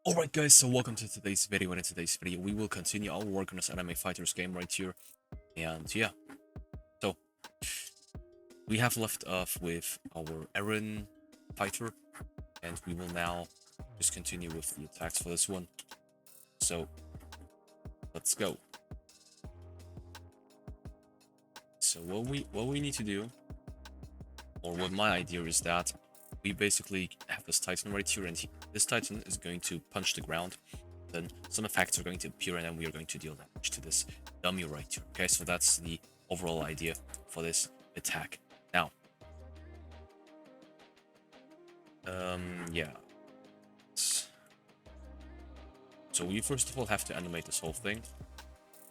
Alright guys, so welcome to today's video, and in today's video we will continue our work on this anime fighters game right here. And yeah, so we have left off with our Eren fighter, and we will now just continue with the attacks for this one. So let's go. So what we need to do, or what my idea is that we basically have this Titan right here, and this Titan is going to punch the ground. Then some effects are going to appear, and then we are going to deal damage to this dummy right here. Okay, so that's the overall idea for this attack. Now, yeah. So we first of all have to animate this whole thing.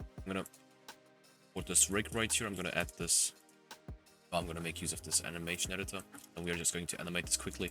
I'm gonna put this rig right here. I'm gonna add this. I'm gonna make use of this animation editor, and we are just going to animate this quickly.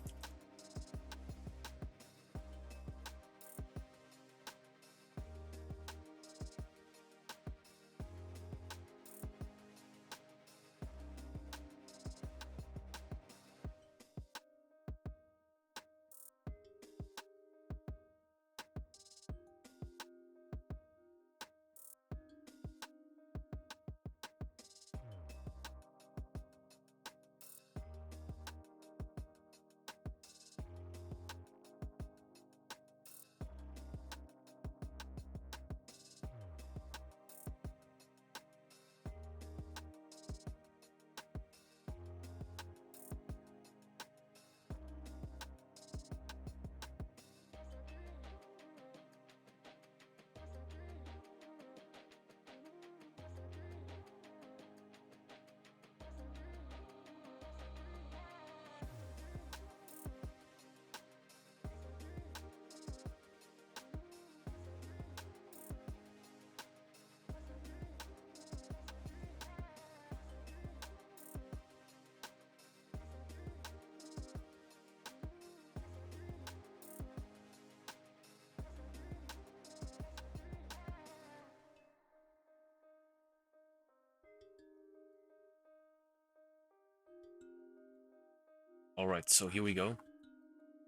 Alright, so here we go.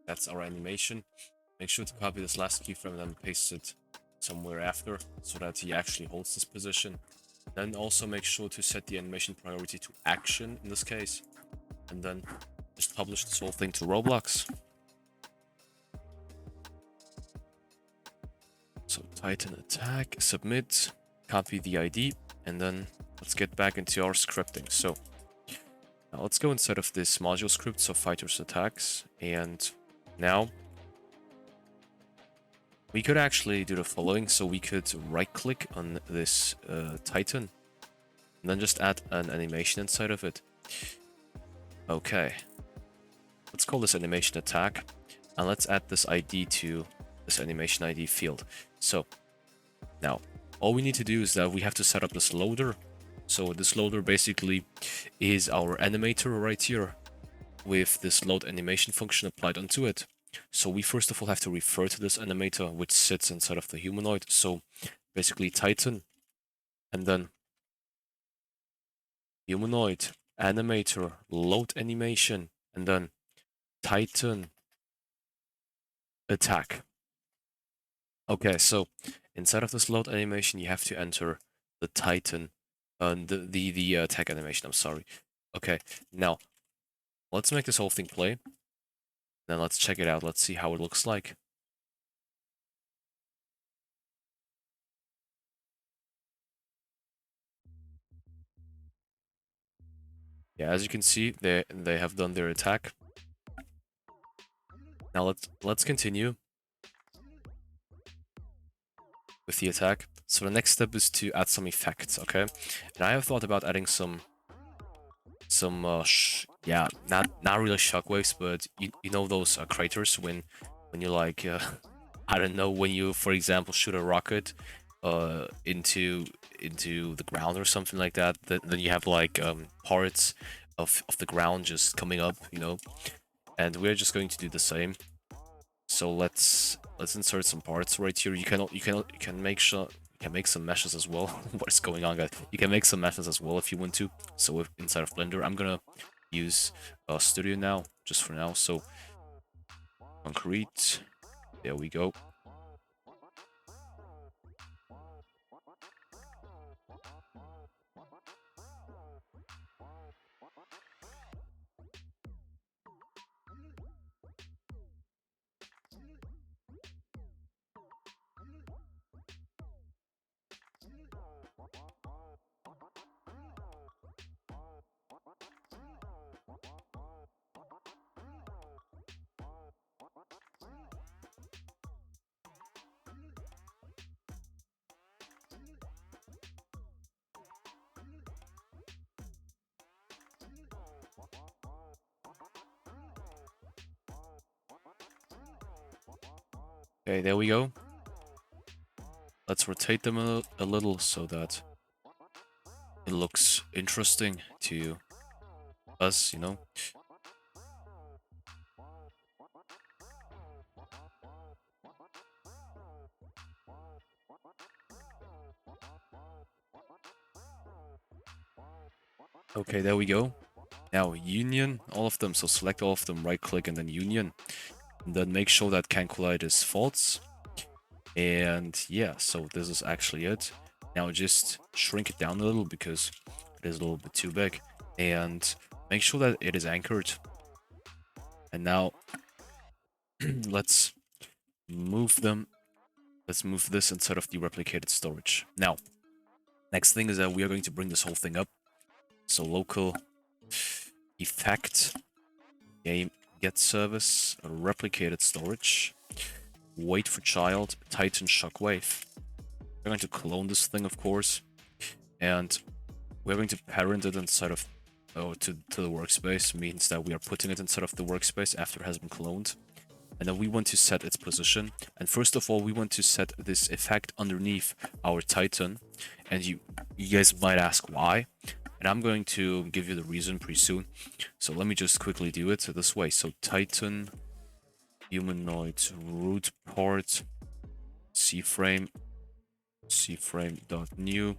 That's our animation. Make sure to copy this last keyframe and then paste it somewhere after, so that he actually holds this position. Then also make sure to set the animation priority to action in this case. And then just publish this whole thing to Roblox. So Titan attack, submit, copy the ID, and then let's get back into our scripting. So now let's go inside of this module script, so fighters attacks, and now we could actually do the following. So we could right click on this Titan and then just add an animation inside of it. Okay, let's call this animation attack, and let's add this ID to this animation ID field. So now all we need to do is that we have to set up this loader. So this loader basically is our animator right here with this load animation function applied onto it. So we first of all have to refer to this animator, which sits inside of the humanoid. So basically Titan, and then humanoid, animator, load animation, and then Titan attack. Okay, so inside of this load animation, you have to enter the Titan, the attack animation, I'm sorry. Okay, now let's make this whole thing play. Then let's check it out. Let's see how it looks like. Yeah, as you can see, they have done their attack. Now let's continue with the attack. So the next step is to add some effects, okay? And I have thought about adding some yeah, not really shockwaves, but you know those craters when you like I don't know, when you, for example, shoot a rocket into the ground or something like that, then you have like parts of the ground just coming up, you know. And we're just going to do the same. So let's insert some parts right here. You can make sure you can make some meshes as well. What is going on, guys? You can make some meshes as well if you want to. So if inside of Blender, I'm gonna use Studio now, just for now. So concrete, there we go. Okay, there we go. Let's rotate them a little so that it looks interesting to us, you know. Okay, there we go. Now union all of them, so select all of them, right click and then union. And then make sure that can collide is false. And yeah, so this is actually it. Now just shrink it down a little because it is a little bit too big. And make sure that it is anchored. And now let's move them. Let's move this inside of the replicated storage. Now, next thing is that we are going to bring this whole thing up. So local effect, game get service, replicated storage, wait for child, Titan Shockwave. We're going to clone this thing, of course, and we're going to parent it inside of to the workspace. Means that we are putting it inside of the workspace after it has been cloned. And then we want to set its position. And first of all, we want to set this effect underneath our Titan. And you guys might ask why. And I'm going to give you the reason pretty soon. So let me just quickly do it this way. So Titan, humanoid, root part, C-frame, C-frame.new,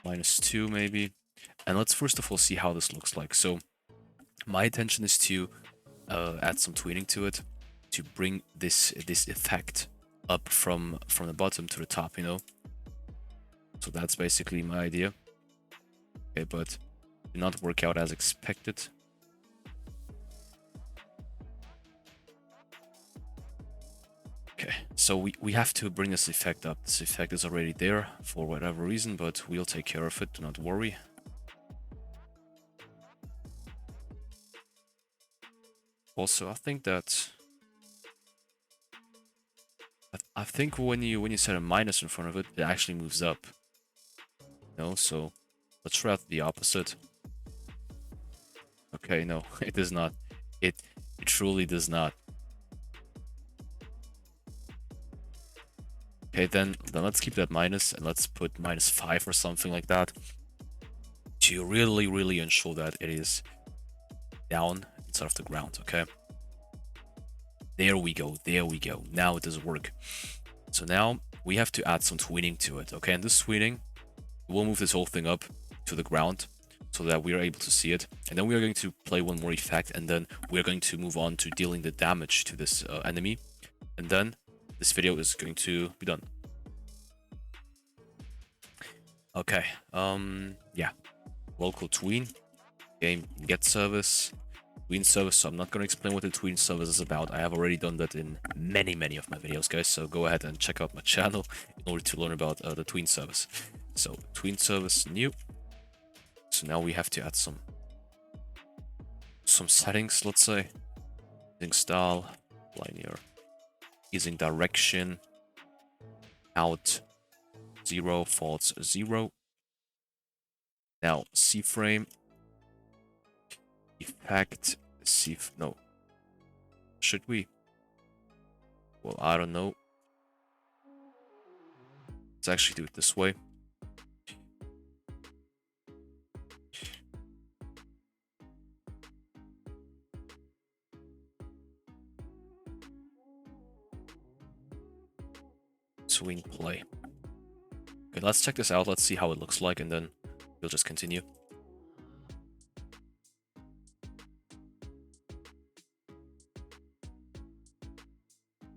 -2 maybe. And let's first of all see how this looks like. So my intention is to add some tweening to it, to bring this effect up from the bottom to the top, you know. So that's basically my idea. Okay, but did not work out as expected. Okay, so we have to bring this effect up. This effect is already there for whatever reason, but we'll take care of it, do not worry. Also, I think that I think when you set a minus in front of it, it actually moves up. No, so let's try out the opposite. Okay, no, it does not. It truly does not. Okay, then let's keep that minus and let's put -5 or something like that to really ensure that it is down instead of the ground. Okay. There we go. There we go. Now it does work. So now we have to add some tweening to it. Okay, and this tweening, we'll move this whole thing up to the ground so that we are able to see it. And then we are going to play one more effect, and then we're going to move on to dealing the damage to this enemy. And then this video is going to be done. Okay, yeah. Local tween, game get service, tween service. So I'm not going to explain what the tween service is about. I have already done that in many of my videos, guys. So go ahead and check out my channel in order to learn about the tween service. So tween service new. So now we have to add some settings, let's say. Using style, linear, using direction, out 0, false 0. Now C-frame, effect, no. Should we? Well, I don't know. Let's actually do it this way. Swing play. Okay, let's check this out. Let's see how it looks like, and then we'll just continue.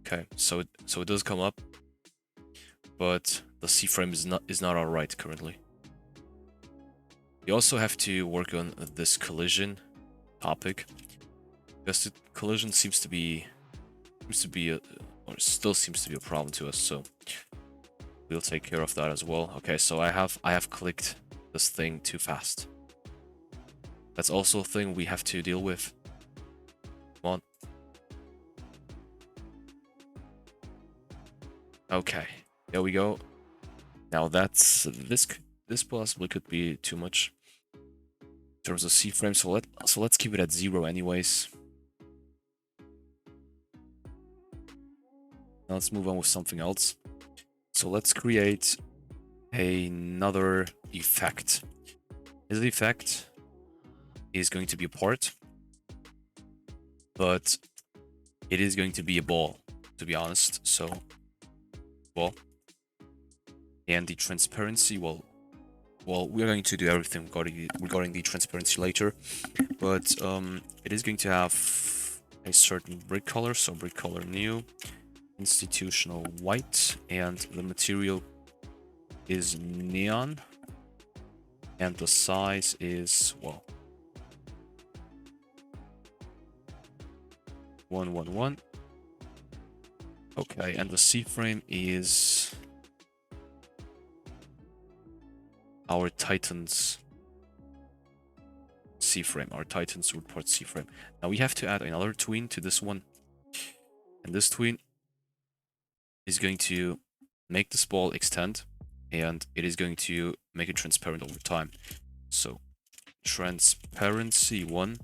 Okay, so it does come up, but the C-frame is not alright currently. We also have to work on this collision topic, because the collision seems to be or still seems to be a problem to us. So we'll take care of that as well. Okay, so I have clicked this thing too fast. That's also a thing we have to deal with. Come on. Okay, there we go. Now that's this possibly could be too much in terms of C-frame. So let's keep it at 0 anyways. Now let's move on with something else. So let's create another effect. This effect is going to be a part, but it is going to be a ball, to be honest. So, ball. And the transparency, well, we're going to do everything regarding the transparency later, but it is going to have a certain brick color, so brick color new, institutional white, and the material is neon, and the size is, well, 111. Okay, and the C-frame is our Titan's C-frame, our Titan's report C-frame. Now we have to add another tween to this one, and this tween is going to make this ball extend, and it is going to make it transparent over time. So transparency 1,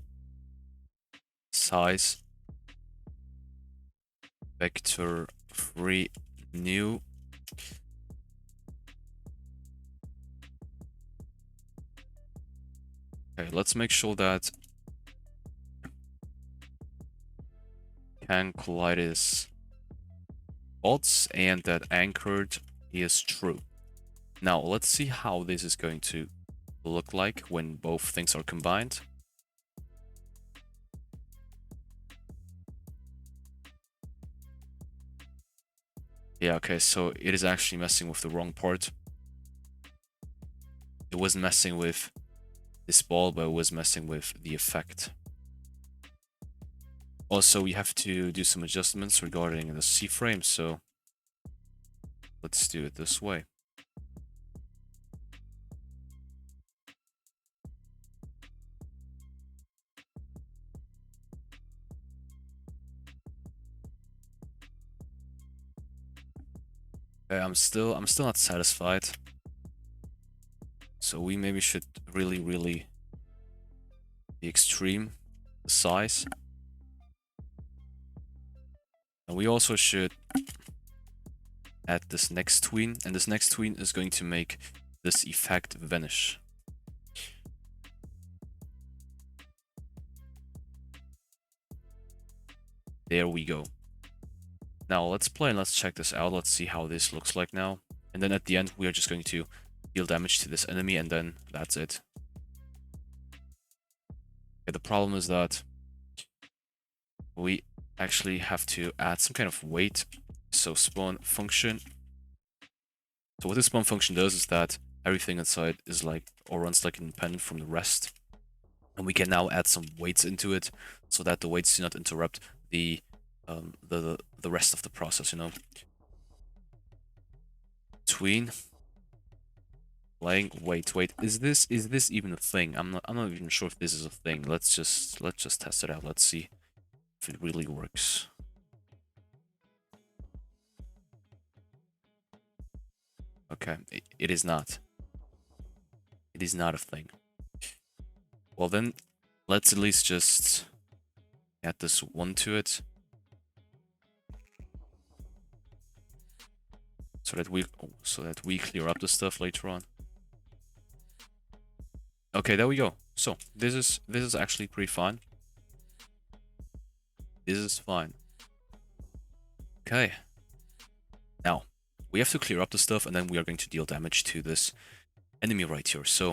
size vector 3 new. Okay, let's make sure that can collide is false and that anchored is true. Now let's see how this is going to look like when both things are combined. Yeah, okay, so it is actually messing with the wrong part. It wasn't messing with this ball, but it was messing with the effect. Also, we have to do some adjustments regarding the C-frame, so let's do it this way. Okay, I'm still not satisfied. So we maybe should really be extreme the size. And we also should add this next tween, and this next tween is going to make this effect vanish. There we go. Now let's play and let's check this out. Let's see how this looks like now. And then at the end, we are just going to deal damage to this enemy, and then that's it. Okay, the problem is that we actually have to add some kind of weight. So spawn function. So what this spawn function does is that everything inside is like, or runs like independent from the rest. And we can now add some weights into it so that the weights do not interrupt the rest of the process, you know. Tween. Playing. Wait. Is this even a thing? I'm not even sure if this is a thing. Let's just test it out. Let's see if it really works. Okay, it is not. It is not a thing. Well then, let's at least just add this one to it. So that we clear up the stuff later on. Okay, there we go. So this is actually pretty fine. This is fine. Okay. Now we have to clear up the stuff, and then we are going to deal damage to this enemy right here. So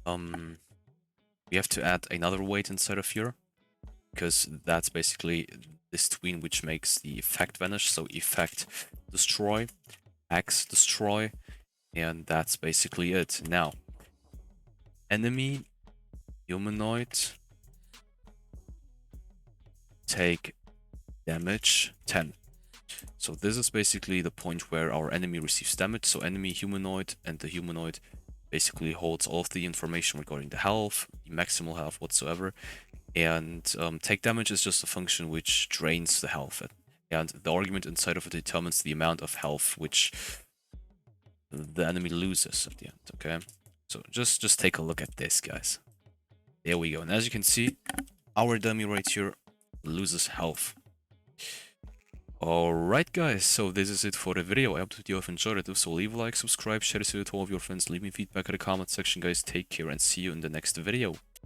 we have to add another weight inside of here, because that's basically this tween which makes the effect vanish. So effect destroy, X destroy, and that's basically it. Now, enemy humanoid take damage 10. So this is basically the point where our enemy receives damage. So enemy humanoid, and the humanoid basically holds all of the information regarding the health, the maximal health whatsoever. And take damage is just a function which drains the health. And the argument inside of it determines the amount of health which the enemy loses at the end, okay? So just take a look at this, guys. There we go. And as you can see, our dummy right here loses health. Alright guys, so this is it for the video. I hope that you have enjoyed it. If so, leave a like, subscribe, share this video to all of your friends, leave me feedback in the comment section guys. Take care and see you in the next video.